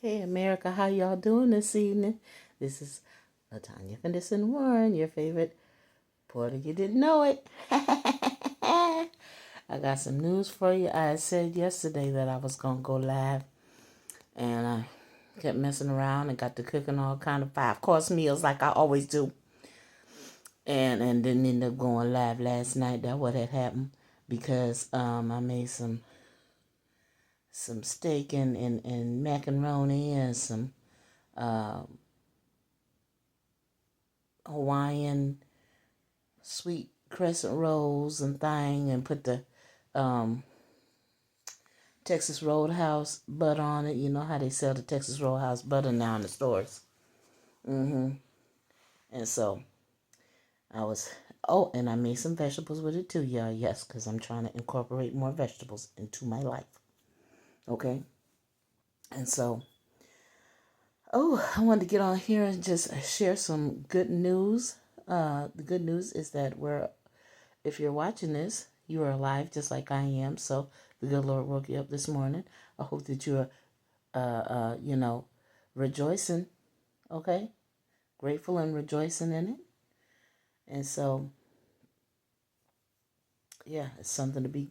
Hey America, how y'all doing this evening? This is Latanya Fendison Warren, your favorite porter. You didn't know it. I got some news for you. I had said yesterday that I was gonna go live, and I kept messing around and got to cooking all kind of 5-course meals like I always do, and didn't end up going live last night. That's what had happened because I made some steak and macaroni and some uh, Hawaiian sweet crescent rolls and thing, and put the um, Texas Roadhouse butter on it. You know how they sell the Texas Roadhouse butter now in the stores. And so I was, oh, and I made some vegetables with it too, y'all. Yes, because I'm trying to incorporate more vegetables into my life. Okay. And so, I wanted to get on here and just share some good news. The good news is that if you're watching this, you are alive just like I am. So the good Lord woke you up this morning. I hope that you're, rejoicing, okay? Grateful and rejoicing in it. And so, yeah, it's something to be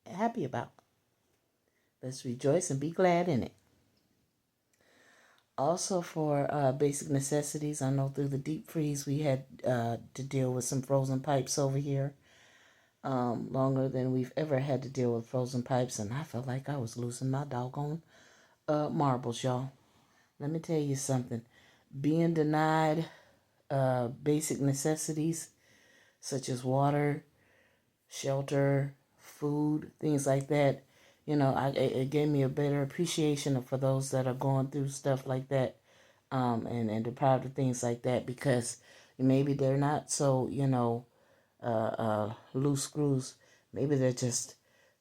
happy about. Let's rejoice and be glad in it. Also for basic necessities, I know through the deep freeze we had to deal with some frozen pipes over here. Longer than we've ever had to deal with frozen pipes, and I felt like I was losing my doggone marbles, y'all. Let me tell you something. Being denied basic necessities such as water, shelter, food, things like that, it gave me a better appreciation for those that are going through stuff like that, and deprived of things like that, because maybe they're not so, loose screws. Maybe they're just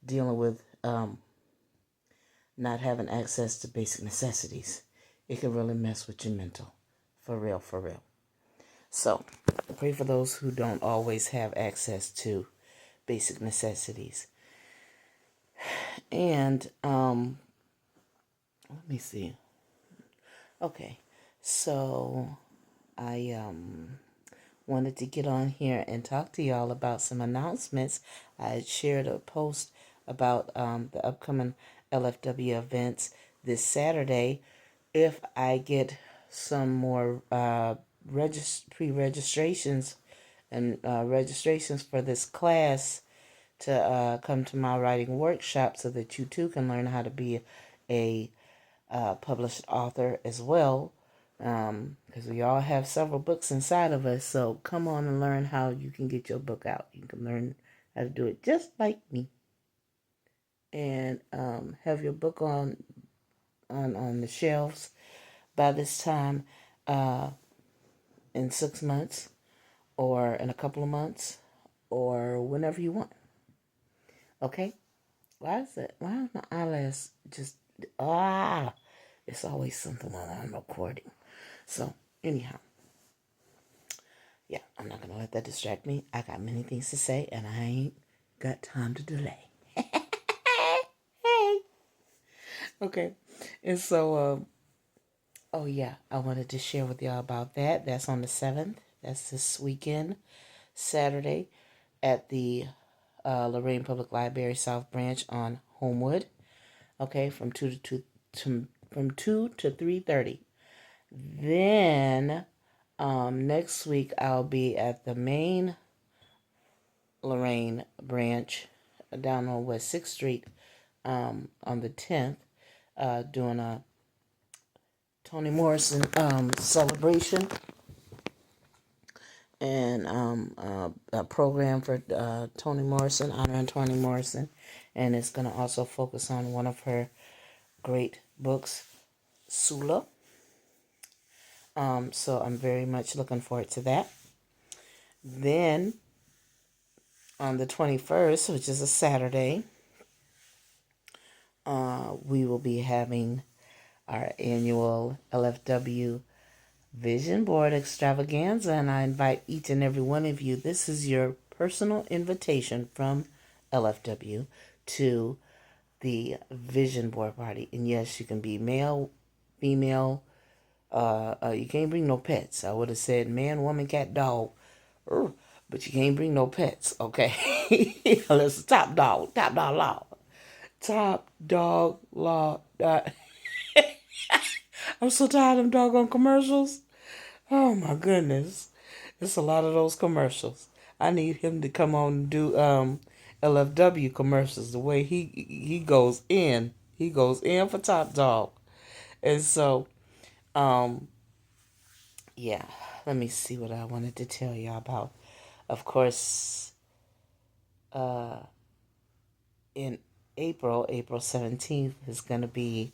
dealing with not having access to basic necessities. It can really mess with your mental. For real, for real. So, pray for those who don't always have access to basic necessities. And, let me see. Okay, so I wanted to get on here and talk to y'all about some announcements. I had shared a post about the upcoming LFW events this Saturday. If I get some more pre-registrations and registrations for this class to come to my writing workshop, so that you too can learn how to be a published author as well, because we all have several books inside of us. So come on and learn how you can get your book out. You can learn how to do it just like me, and have your book on the shelves by this time in 6 months, or in a couple of months, or whenever you want. Okay? Why is my eyelash just it's always something while I'm recording. So anyhow, yeah, I'm not gonna let that distract me. I got many things to say, and I ain't got time to delay. Hey. Okay. And so oh yeah, I wanted to share with y'all about that. That's on the 7th. That's this weekend, Saturday, at the Lorain Public Library South Branch on Homewood. Okay, from 2 to 3:30. Then next week I'll be at the main Lorain branch down on West 6th Street on the 10th, doing a Toni Morrison celebration, and a program for Toni Morrison, honoring Toni Morrison, and it's going to also focus on one of her great books, Sula. So I'm very much looking forward to that. Then on the 21st, which is a Saturday, we will be having our annual LFW Vision Board Extravaganza, and I invite each and every one of you. This is your personal invitation from LFW to the Vision Board party. And yes, you can be male, female. You can't bring no pets. I would have said man, woman, cat, dog. But you can't bring no pets, okay? Unless it's top dog law. Top dog law. I'm so tired of them doggone commercials. Oh my goodness. It's a lot of those commercials. I need him to come on and do LFW commercials. The way he goes in. He goes in for Top Dog. And so, um, yeah, let me see what I wanted to tell y'all about. Of course, uh, in April 17th is going to be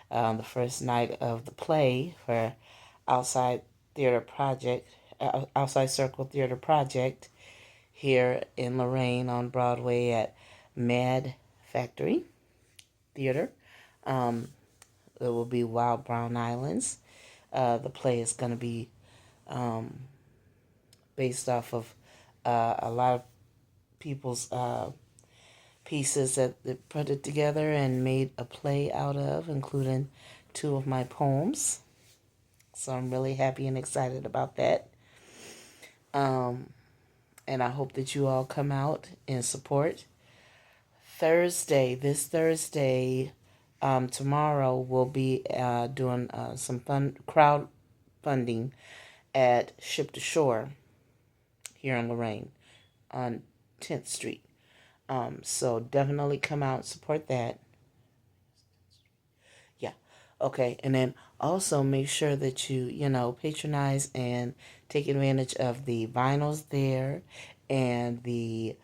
the first night of the play for Outside Theater Project, Outside Circle Theater Project here in Lorain on Broadway at Mad Factory Theater. It will be Wild Brown Islands. The play is going to be based off of a lot of people's pieces that they put it together and made a play out of, including 2 of my poems. So I'm really happy and excited about that. And I hope that you all come out and support. This Thursday, tomorrow, we'll be doing some fun crowdfunding at Ship to Shore here in Lorain on 10th Street. So definitely come out and support that. Yeah. Okay. And then also make sure that you patronize and take advantage of the vinyls there and the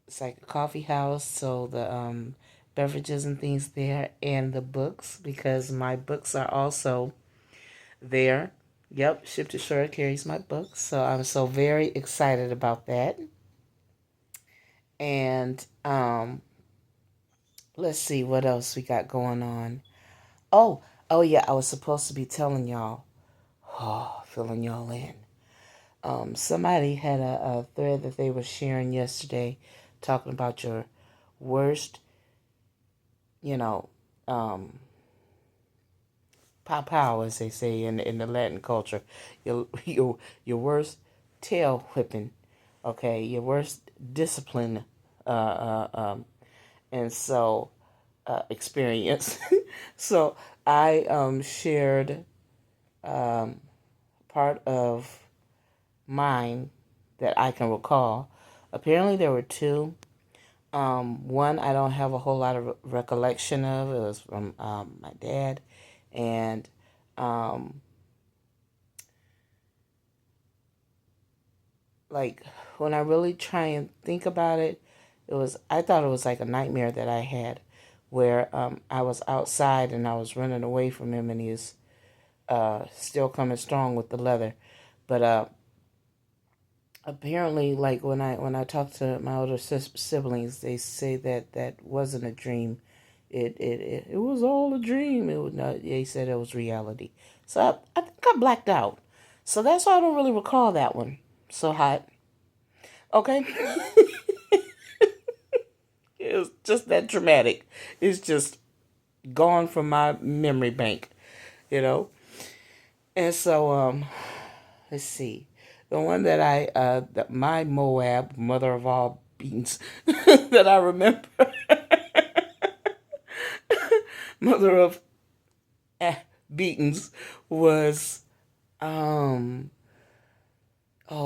it's like a coffee house, so the beverages and things there, and the books, because my books are also there. Yep, Ship to Shore carries my books, so I'm so very excited about that. And let's see what else we got going on. Oh yeah, I was supposed to be telling y'all, filling y'all in. Somebody had a thread that they were sharing yesterday talking about your worst, you know, pow, as they say in the Latin culture, your worst tail whipping, okay, your worst discipline, and so experience. So I shared part of mine that I can recall. Apparently there were 2. One I don't have a whole lot of recollection of. It was from my dad, and like when I really try and think about it, I thought it was like a nightmare that I had, where I was outside and I was running away from him, and he was still coming strong with the leather, but apparently, like when I talk to my older siblings, they say that wasn't a dream. It was all a dream. It was not. They said it was reality. So I think I blacked out. So that's why I don't really recall that one so hot. Okay, it was just that dramatic. It's just gone from my memory bank, you know. And so let's see. The one that my Moab, mother of all beans, that I remember, mother of beatings, was, oh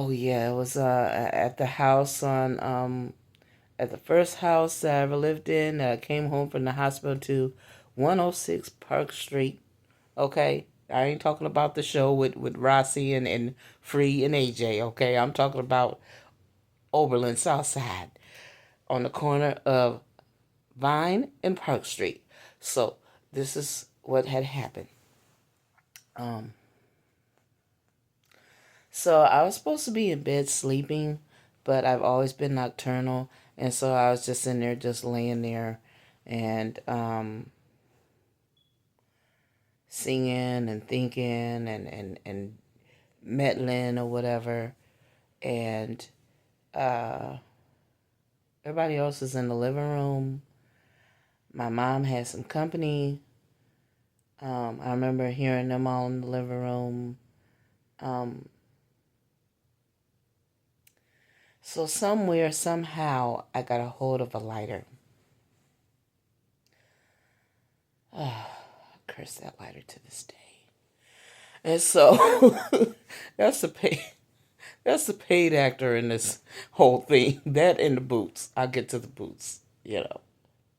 yeah, it was at the house at the first house that I ever lived in. I came home from the hospital to 106 Park Street. Okay, I ain't talking about the show with Rossi and Free and AJ. Okay, I'm talking about Oberlin Southside on the corner of Vine and Park Street. So this is what had happened. So I was supposed to be in bed sleeping, but I've always been nocturnal, and so I was just in there, just laying there, and singing and thinking and meddling or whatever, and everybody else is in the living room. My mom had some company. I remember hearing them all in the living room. So somewhere, somehow, I got a hold of a lighter. I curse that lighter to this day. And so that's the paid actor in this whole thing. That and the boots. I'll get to the boots.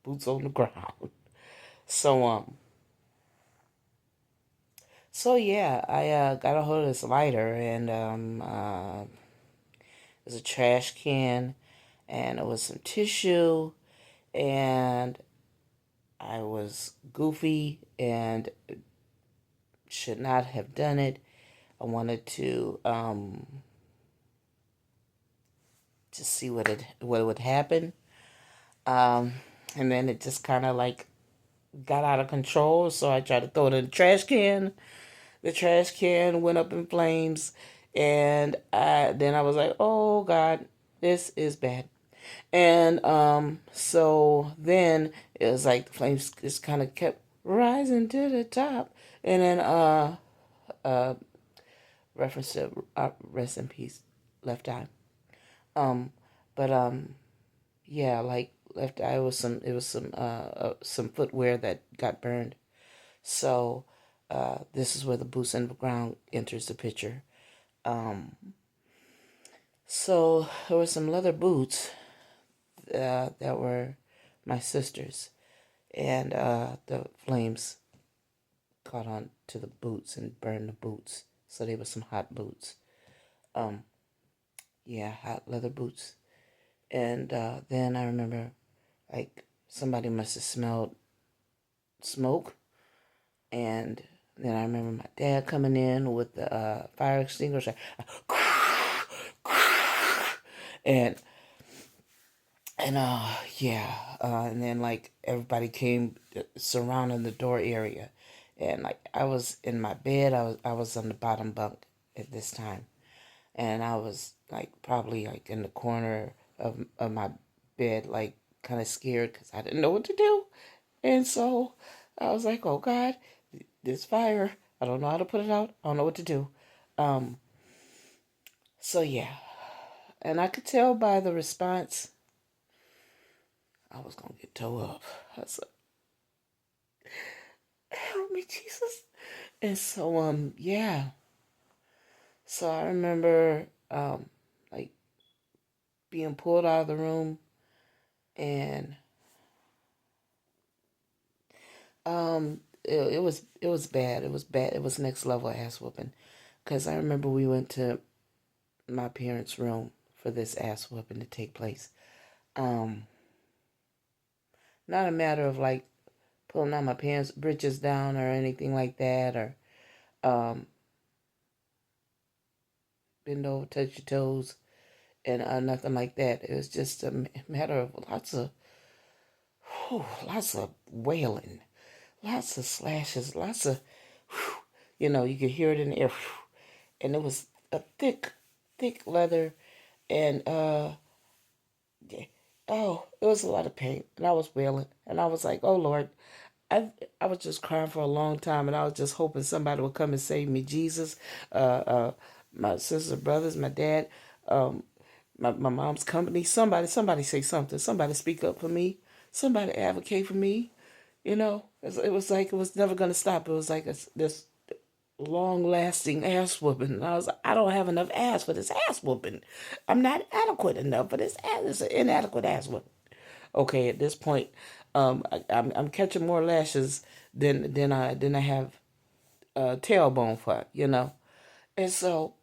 Boots on the ground. So yeah, I got a hold of this lighter, and it was a trash can, and it was some tissue, and I was goofy and should not have done it. I wanted to just see what would happen, and then it just kind of like got out of control. So I tried to throw it in the trash can. The trash can went up in flames, and then I was like, "Oh God, this is bad." And so then it was like the flames just kind of kept rising to the top, and then reference to rest in peace, Left Eye. Um, but yeah, like Left Eye was some footwear that got burned. So this is where the boots in the ground enters the picture. So there were some leather boots that were my sister's, and the flames caught on to the boots and burned the boots. So they were some hot boots. Yeah, hot leather boots. And then I remember, like, somebody must have smelled smoke. And then I remember my dad coming in with the fire extinguisher. And yeah, and then like everybody came surrounding the door area, and like I was in my bed. I was on the bottom bunk at this time, and I was like probably like in the corner of my bed, like kind of scared because I didn't know what to do, and so I was like, oh God, this fire. I don't know how to put it out. I don't know what to do. Um, so yeah, and I could tell by the response I was gonna get towed up. I was like, help me, Jesus. And so yeah. So I remember like being pulled out of the room, and it was bad. It was bad. It was next level ass whooping. Cause I remember we went to my parents' room for this ass whooping to take place. Um Not a matter of like pulling out my pants britches down or anything like that, or um bend over, touch your toes, and nothing like that. It was just a matter of lots of wailing, lots of slashes, lots of, you could hear it in the air, and it was a thick leather, and it was a lot of pain, and I was wailing, and I was like, oh Lord, I was just crying for a long time, and I was just hoping somebody would come and save me. Jesus, uh, uh, my sisters, brothers, my dad, um, my mom's company. Somebody say something. Somebody speak up for me. Somebody advocate for me. It was like it was never gonna stop. It was like this long lasting ass whooping. And I was like, I don't have enough ass for this ass whooping. I'm not adequate enough for this ass. It's an inadequate ass whooping. Okay, at this point, I'm catching more lashes than I have tailbone for. And so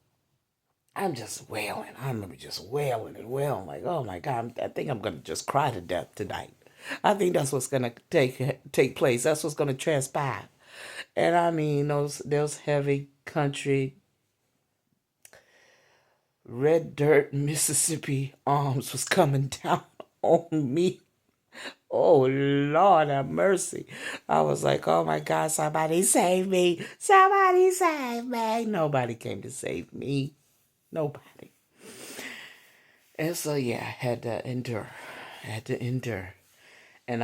I'm just wailing. I remember just wailing and wailing, like, oh my God, I think I'm gonna just cry to death tonight. I think that's what's gonna take place. That's what's gonna transpire. And I mean, those heavy country red dirt Mississippi arms was coming down on me. Oh Lord have mercy. I was like, oh my God, somebody save me. Somebody save me. Nobody came to save me. Nobody. And so yeah, I had to endure. I had to endure. And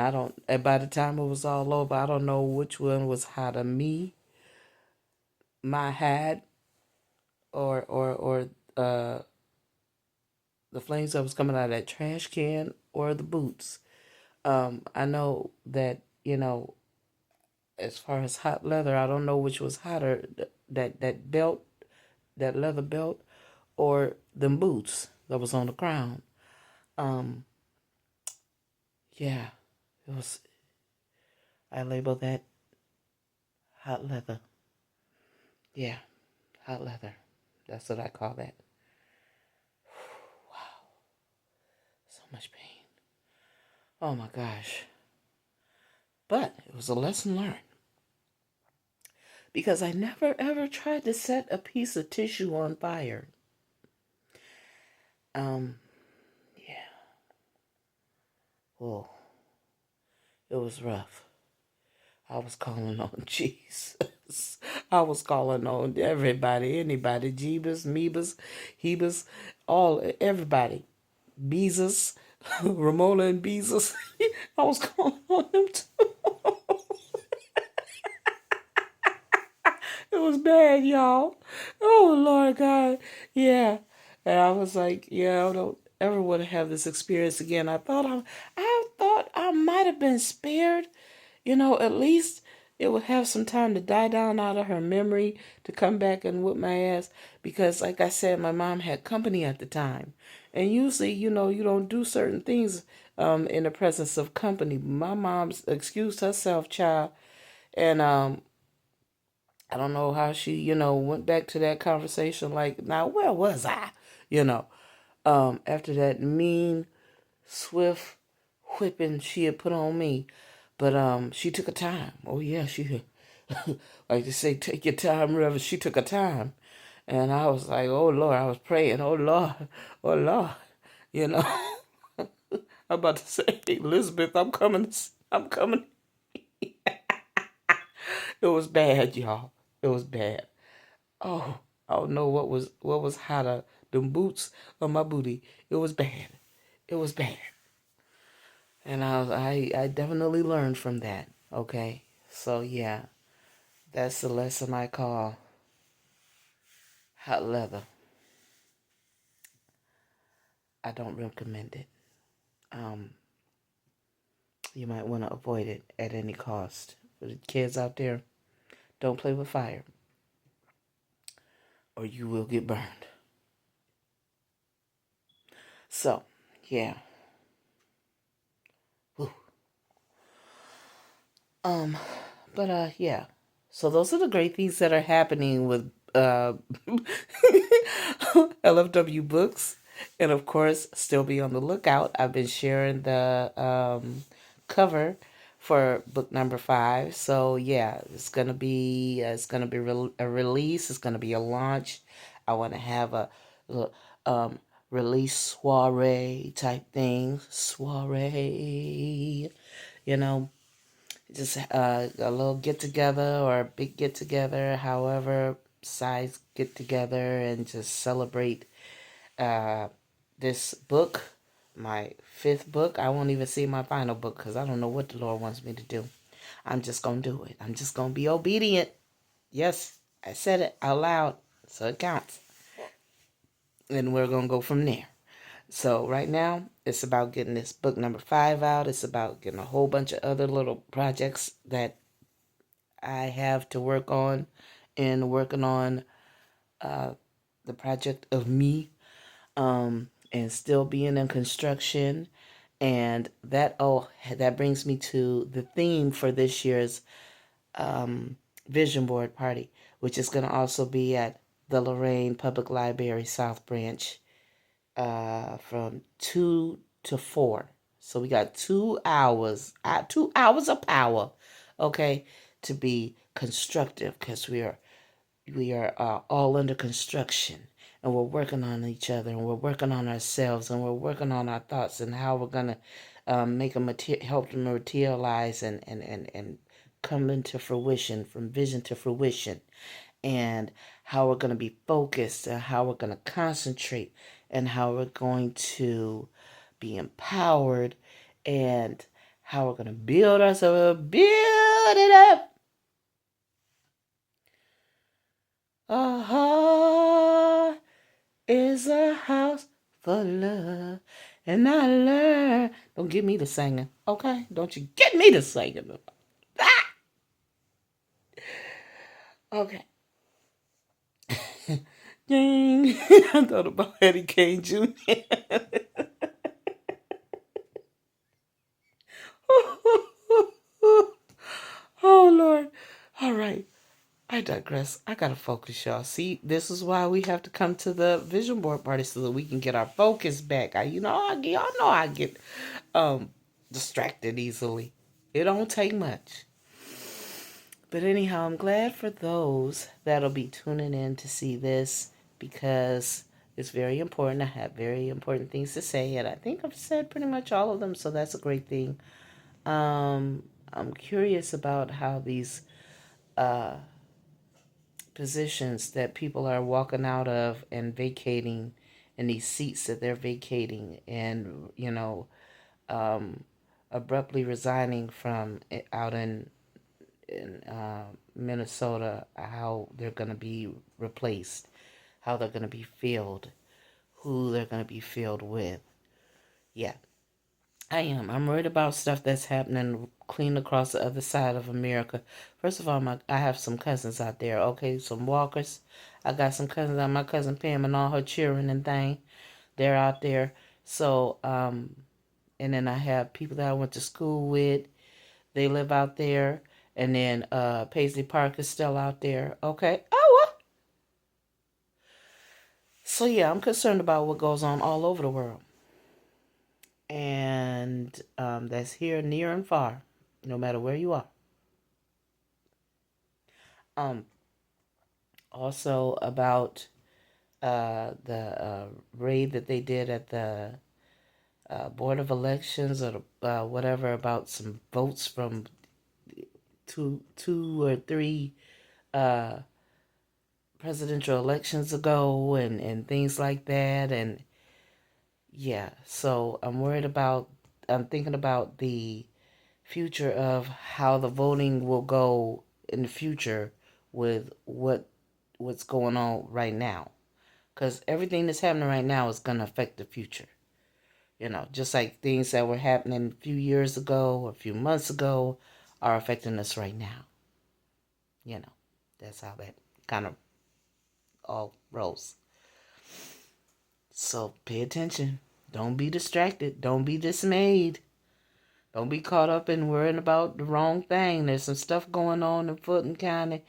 by the time it was all over, I don't know which one was hotter, me, my hat, or the flames that was coming out of that trash can, or the boots. I know that, as far as hot leather, I don't know which was hotter, that belt, that leather belt, or them boots that was on the ground. Um, yeah, it was. I labeled that hot leather. Yeah, hot leather. That's what I call that. Wow, so much pain. Oh my gosh. But it was a lesson learned because I never ever tried to set a piece of tissue on fire. Yeah. Oh, it was rough. I was calling on Jesus. I was calling on everybody, anybody, Jeebus, Meebus, Hebus, everybody. Beezus, Ramona and Beezus. I was calling on them too. It was bad, y'all. Oh, Lord God. Yeah. And I was like, yeah, I don't ever want to have this experience again. I thought I might have been spared. At least it would have some time to die down out of her memory to come back and whip my ass. Because, like I said, my mom had company at the time. And usually, you don't do certain things in the presence of company. My mom's excused herself, child. And I don't know how she, went back to that conversation like, now, where was I? You know, after that mean, swift whipping she had put on me. But she took her time. Oh, yeah, she, like they say, take your time, Reverend. She took her time. And I was like, oh, Lord, I was praying, oh, Lord, oh, Lord, you know. I'm about to say, Elizabeth, I'm coming. I'm coming. It was bad, y'all. It was bad. Oh, I don't know what was hotter, them boots or my booty. It was bad. It was bad. And I definitely learned from that. Okay, so yeah, that's the lesson I call hot leather. I don't recommend it. Um, you might want to avoid it at any cost. For the kids out there, don't play with fire, or you will get burned. So, yeah. Whew. Um, but yeah. So those are the great things that are happening with LFW books, and of course, still be on the lookout. I've been sharing the cover for book number 5. So yeah, it's gonna be a release. It's gonna be a launch. I want to have a um, release soiree type thing. Soiree, you know, just a little get together or a big get together, however size get together, and just celebrate uh, this book, my 5th book. I won't even see my final book because I don't know what the Lord wants me to do. I'm just gonna do it. I'm just gonna be obedient. Yes, I said it out loud, so it counts. And we're gonna go from there. So right now, it's about getting this book number 5 out. It's about getting a whole bunch of other little projects that I have to work on, and working on the project of me, and still being in construction. And that brings me to the theme for this year's vision board party, which is going to also be at the Lorraine Public Library South Branch from 2 to 4. So we got 2 hours of power, okay, to be constructive, because we are all under construction, and we're working on each other, and we're working on ourselves, and we're working on our thoughts, and how we're gonna make them help them materialize, and come into fruition, from vision to fruition, and how we're going to be focused, and how we're going to concentrate, and how we're going to be empowered, and how we're going to build ourselves, build it up. A heart is a house for love. And I learn. Don't get me to singing, okay? Don't you get me to singing. Ah! Okay. Ding. I thought about Eddie Kane Jr. Oh, Lord. All right. I digress. I gotta focus, y'all. See, this is why we have to come to the vision board party so that we can get our focus back. Y'all know I get distracted easily. It don't take much. But anyhow, I'm glad for those that'll be tuning in to see this because it's very important. I have very important things to say, and I think I've said pretty much all of them, so that's a great thing. I'm curious about how these positions that people are walking out of and vacating, and these seats that they're vacating, and abruptly resigning from out in Minnesota, how they're going to be replaced, how they're going to be filled, who they're going to be filled with. Yeah, I am. I'm worried about stuff that's happening clean across the other side of America. First of all, I have some cousins out there, okay, some walkers. I got some cousins, my cousin Pam and all her children and thing. They're out there. So, and then I have people that I went to school with. They live out there. And then Paisley Park is still out there. Okay. Oh, well. So, yeah, I'm concerned about what goes on all over the world. And that's here, near and far, no matter where you are. Also about the raid that they did at the Board of Elections or whatever about some votes from two or three presidential elections ago and things like that. And yeah, so I'm thinking about the future of how the voting will go in the future with what's going on right now. Because everything that's happening right now is going to affect the future. Just like things that were happening a few years ago or a few months ago are affecting us right now. That's how that kind of all rolls. So pay attention. Don't be distracted. Don't be dismayed. Don't be caught up in worrying about the wrong thing. There's some stuff going on in Fulton County,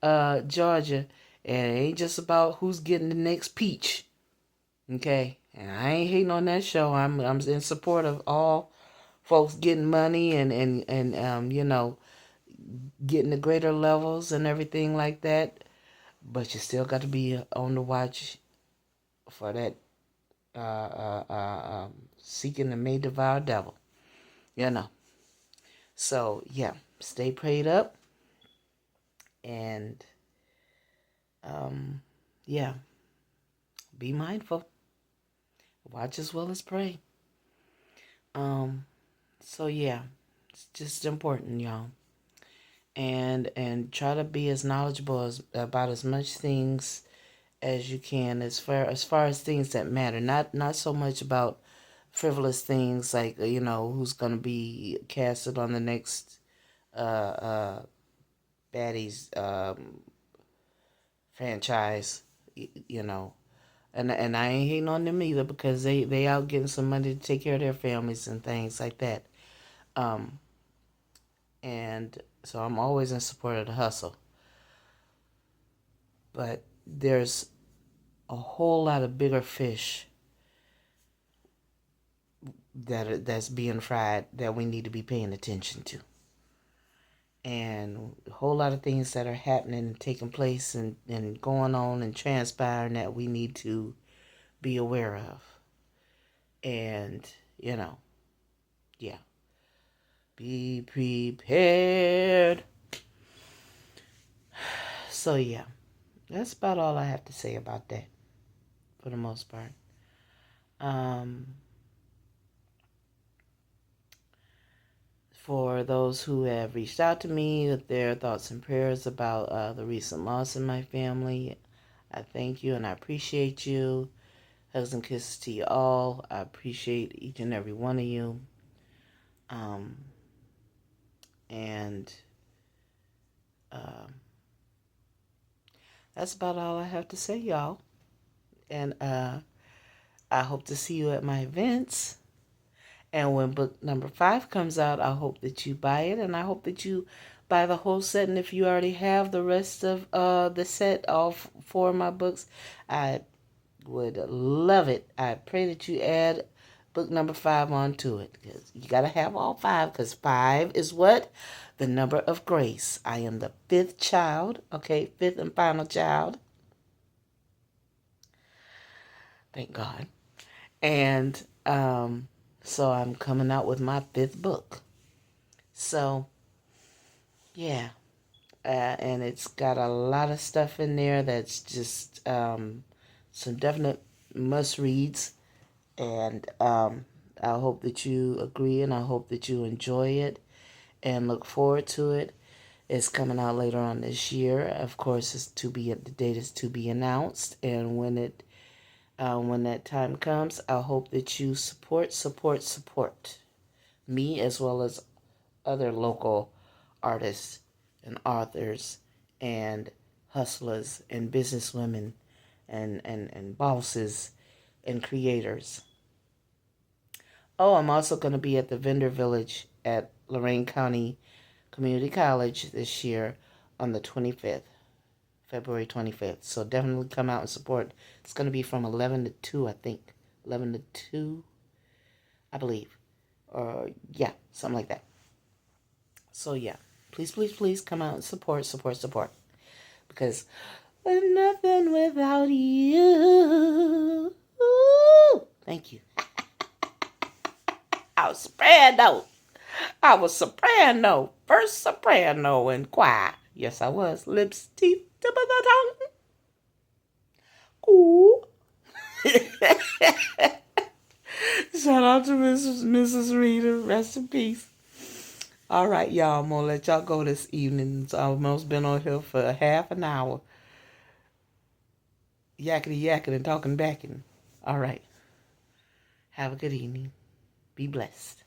Georgia, and it ain't just about who's getting the next peach. Okay? And I ain't hating on that show. I'm in support of all folks getting money and getting the greater levels and everything like that. But you still got to be on the watch for that seeking the may devour devil. So yeah, stay prayed up and yeah, be mindful. Watch as well as pray. So yeah, it's just important, y'all. And try to be as knowledgeable about as much things as you can as far as things that matter. Not so much about frivolous things like who's gonna be casted on the next baddies franchise, and I ain't hating on them either because they out getting some money to take care of their families and things like that. And so I'm always in support of the hustle. But there's a whole lot of bigger fish that's being fried that we need to be paying attention to. And a whole lot of things that are happening and taking place and going on and transpiring that we need to be aware of. And, yeah. Be prepared. So, yeah. That's about all I have to say about that for the most part. for those who have reached out to me with their thoughts and prayers about the recent loss in my family. I thank you and I appreciate you. Hugs and kisses to you all. I appreciate each and every one of you. And that's about all I have to say, y'all. And I hope to see you at my events. And when book number 5 comes out, I hope that you buy it. And I hope that you buy the whole set. And if you already have the rest of the set, all 4 of my books, I would love it. I pray that you add book number 5 onto it. Because you got to have all 5. Because 5 is what? The number of grace. I am the 5th child. Okay, 5th and final child. Thank God. And so I'm coming out with my 5th book. So, yeah. And it's got a lot of stuff in there that's just some definite must-reads. And I hope that you agree and I hope that you enjoy it and look forward to it. It's coming out later on this year. Of course, the date is to be announced. And when that time comes, I hope that you support me as well as other local artists and authors and hustlers and businesswomen and bosses and creators. Oh, I'm also going to be at the Vendor Village at Lorain County Community College this year on the 25th, February 25th. So definitely come out and support. It's going to be from 11 to 2, I think. 11 to 2, I believe. Or, yeah, something like that. So, yeah. Please, please, please come out and support. Because we're nothing without you. Ooh, thank you. I was soprano. First soprano in choir. Yes, I was. Lips, teeth, tip of the tongue. Ooh. Shout out to Mrs. Rita. Rest in peace. All right, y'all. I'm going to let y'all go this evening. I've almost been on here for half an hour. Yakety yakking and talking backing. All right. Have a good evening. Be blessed.